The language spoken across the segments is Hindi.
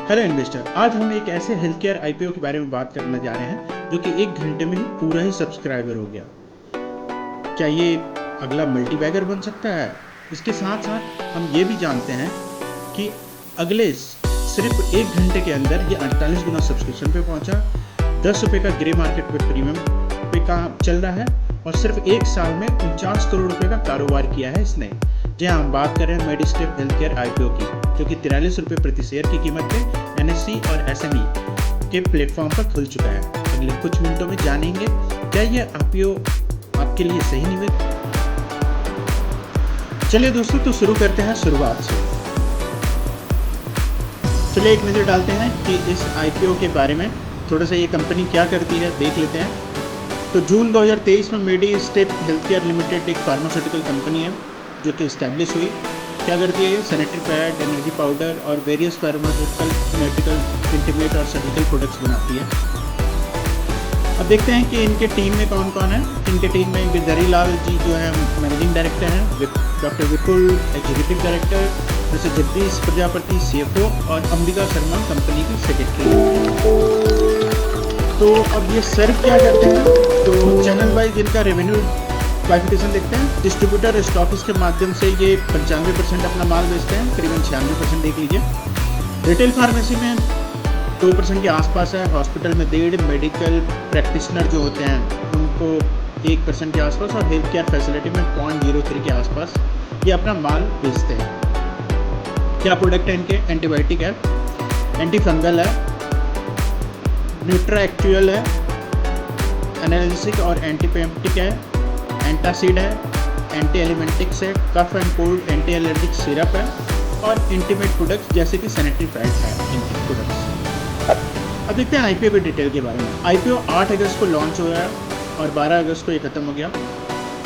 हेलो इन्वेस्टर, आज हम एक ऐसे हेल्थ केयर आईपीओ के बारे में बात करने जा रहे हैं जो कि 1 घंटे में ही पूरा ही सब्सक्राइबर हो गया। क्या ये अगला मल्टी बैगर बन सकता है? इसके साथ साथ हम ये भी जानते हैं कि अगले सिर्फ 1 घंटे के अंदर ये 48 गुना सब्सक्रिप्शन पे पहुंचा, 10 रुपये का ग्रे मार्केट पे प्रीमियम पे का चल रहा है और सिर्फ 1 साल में 49 करोड़ रुपए का कारोबार किया है इसने। जी हाँ, हम बात कर रहे हैं मेडिस्टेप हेल्थ केयर आईपीओ की, जो कि 43 रुपये प्रति शेयर की कीमत पे एनएससी और एसएमई के प्लेटफॉर्म पर खुल चुका है। अगले कुछ मिनटों में जानेंगे क्या यह आईपीओ आपके लिए सही निवेश। चलिए दोस्तों, तो शुरू करते हैं शुरुआत से। चलिए एक नज़र डालते हैं कि इस आईपीओ के बारे में थोड़ा सा ये कंपनी क्या करती है, देख लेते हैं। तो जून 2023 में मेडिस्टेप हेल्थ केयर लिमिटेड एक फार्मास्यूटिकल कंपनी है जो कि इस्टेब्लिश हुई। क्या करती है? सैनिटरी पैड, एनर्जी पाउडर और वेरियस फार्मास्यूटिकल, मेडिकल, इंटीमेट और सर्जिकल प्रोडक्ट्स बनाती है। अब देखते हैं कि इनके टीम में कौन कौन है। इनके टीम में गिरधरी लाल जी जो है मैनेजिंग डायरेक्टर हैं, डॉक्टर विपुल एग्जीक्यूटिव डायरेक्टर, जैसे जगदीश प्रजापति सीएफओ और अंबिका शर्मा कंपनी की सेक्रेटरी। तो अब ये सर्व क्या करते हैं? तो चैनल वाइज इनका रेवेन्यू क्लासिफिकेशन देखते हैं। डिस्ट्रीब्यूटर स्टॉकिस के माध्यम से ये 95% अपना माल बेचते हैं, करीबन 96% देख लीजिए। रिटेल फार्मेसी में 2% के आसपास है, हॉस्पिटल में 1.5%, मेडिकल प्रैक्टिशनर जो होते हैं उनको 1% के आसपास और हेल्थ केयर फैसिलिटी में 0.03 के आसपास ये अपना माल बेचते हैं। क्या प्रोडक्ट है इनके? एंटीबायोटिक है, एंटी फंगल है, न्यूट्रा एक्चुअल है, एनालिसिक और एंटीपेप्टिक है, एंटासिड है, एंटी एलिमेंटिक्स है, cough and cold anti allergic syrup है और इंटीमेट प्रोडक्ट्स जैसे कि सैनिटरी पैड है इनके प्रोडक्ट्स। अब देखते हैं आईपीओ के डिटेल के बारे में। आईपीओ 8 अगस्त को लॉन्च हुआ है और 12 अगस्त को ये खत्म हो गया।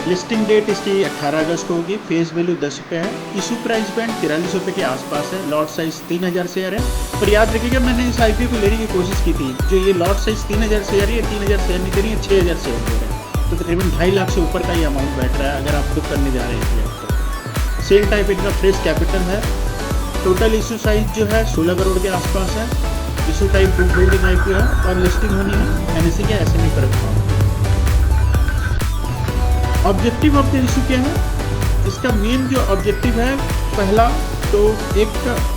लिस्टिंग डेट इसकी 18 अगस्त को होगी। फेस वैल्यू 10 रुपये है। इशू प्राइस बैंड 43 रुपये के आसपास है। लॉट साइज 3000 शेयर है। पर याद रखिएगा, मैंने इस आईपीओ को लेने की कोशिश की थी। जो ये लॉट साइज 3000 शेयर है, 3000 शेयर नहीं दे रही है, 6000 शेयर दे रहे हैं। तो तकरीबन 2.5 लाख से ऊपर का ये अमाउंट बैठ रहा है अगर आप बुक करने जा रहे हैं तो। सेल टाइप इनका फ्रेश कैपिटल है। टोटल इशू साइज जो है 16 करोड़ के आसपास है। Issue type book building IPO है और लिस्टिंग होनी है एनएससी के एसएमई पर। ऑब्जेक्टिव ऑफ द इशू क्या है? इसका मेन जो ऑब्जेक्टिव है, पहला तो एक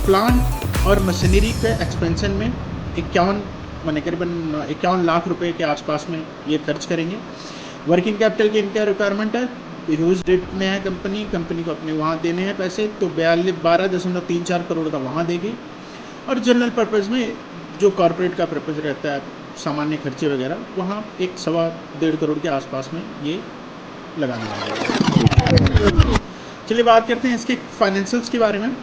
प्लांट और मशीनरी के एक्सपेंशन में 51 लाख रुपए के आसपास में ये खर्च करेंगे। वर्किंग कैपिटल की इनका रिक्वायरमेंट है, यूज डेट में है कंपनी को अपने वहाँ देने हैं पैसे, तो 12.34 करोड़ का वहाँ देगी। और जनरल पर्पज़ में जो कॉरपोरेट का पर्पज़ रहता है, सामान्य खर्चे वगैरह, वहाँ 1.25 करोड़ के आसपास में ये लगाने वाले। चलिए बात करते हैं इसके फाइनेंशियल्स के बारे में।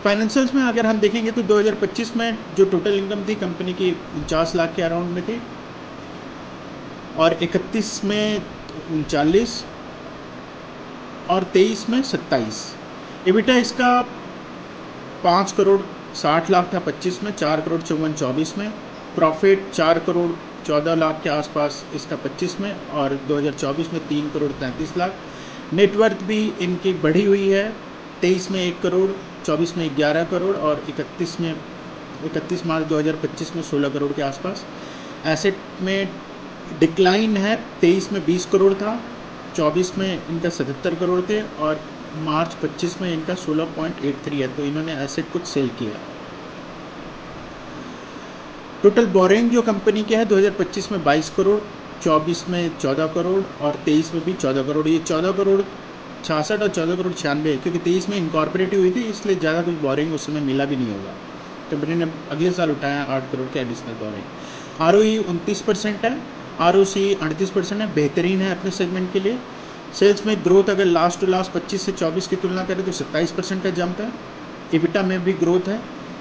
फाइनेंशियल्स में अगर हम देखेंगे तो 2025 में जो टोटल इनकम थी कंपनी की 49 लाख के अराउंड में थी और 31 में 39 और 23 में 27। एबिटा इसका 5 करोड़ 60 लाख था 25 में, 4 करोड़ 54-24 में। प्रॉफिट 4 करोड़ 14 लाख के आसपास इसका 25 में और 2024 में 3 करोड़ 33 लाख। नेटवर्थ भी इनकी बढ़ी हुई है, 23 में 1 करोड़, 24 में 11 करोड़ और 31 मार्च 2025 में 16 करोड़ के आसपास। एसेट में डिक्लाइन है, 23 में 20 करोड़ था, 24 में इनका 77 करोड़ थे और मार्च 25 में इनका 16.83 है। तो इन्होंने एसेट कुछ सेल किया। टोटल बोरिंग जो कंपनी के है 2025 में 22 करोड़, 24 में 14 करोड़ और 23 में भी 14 करोड़। ये 14 करोड़ 66 और 14 करोड़ 96, क्योंकि 23 में इनकॉर्पोरेट हुई थी इसलिए ज़्यादा कुछ बोरिंग उस समय मिला भी नहीं होगा। कंपनी ने अगले साल उठाया 8 करोड़ के एडिशनल बोरिंग। आरओई 29% है, आरओसी 38% है, बेहतरीन है अपने सेगमेंट के लिए। सेल्स में ग्रोथ अगर लास्ट टू लास्ट 25 से 24 की तुलना करें तो 27% का जंप है। एबिटा में भी ग्रोथ है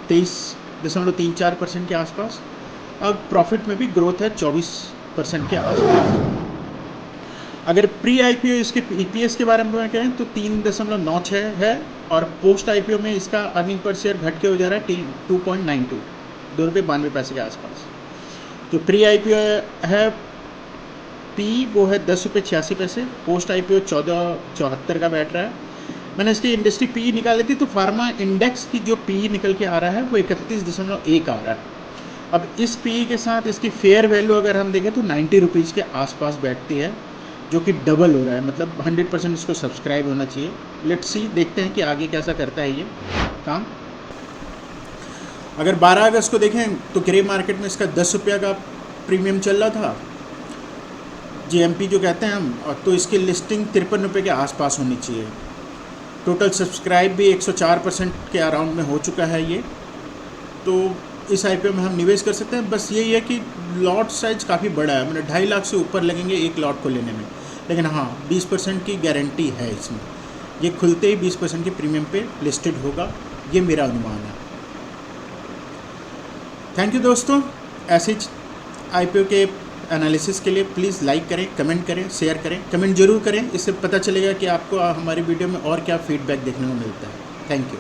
23.34% के आसपास। अब प्रॉफिट में भी ग्रोथ है 24% के आसपास। अगर प्री आईपीओ इसके ईपीएस के बारे में कहें तो 3.96 है और पोस्ट आईपीओ में इसका अर्निंग पर शेयर घट के हो जा रहा है 2.92, ₹2.92 के आसपास। जो प्री आईपीओ है पी वो है ₹10.86, पोस्ट आईपीओ 14.74 का बैठ रहा है। मैंने इसकी इंडस्ट्री पी निकाली थी, तो फार्मा इंडेक्स की जो पी निकल के आ रहा है वो 31.1 आ रहा है। अब इस पी के साथ इसकी फेयर वैल्यू अगर हम देखें तो 90 रुपीज़ के आसपास बैठती है, जो कि डबल हो रहा है, मतलब 100% इसको सब्सक्राइब होना चाहिए। लेट्स सी, देखते हैं कि आगे कैसा करता है ये काम। अगर 12 अगस्त को देखें तो ग्रे मार्केट में इसका 10 रुपये का प्रीमियम चल रहा था, जीएमपी जो कहते हैं हम, और तो इसकी लिस्टिंग 53 रुपये के आसपास होनी चाहिए। टोटल सब्सक्राइब भी 104% के अराउंड में हो चुका है ये, तो इस आईपीओ में हम निवेश कर सकते हैं। बस यही है कि लॉट साइज काफ़ी बड़ा है, मतलब 2.5 लाख से ऊपर लगेंगे एक लॉट को लेने में, लेकिन हाँ 20% की गारंटी है इसमें। ये खुलते ही 20% के प्रीमियम पे लिस्टेड होगा, ये मेरा अनुमान है। थैंक यू दोस्तों, ऐसे आईपीओ के एनालिसिस के लिए प्लीज़ लाइक करें, कमेंट करें, शेयर करें। कमेंट जरूर करें, इससे पता चलेगा कि आपको हमारी वीडियो में और क्या फीडबैक देखने को मिलता है। Thank you.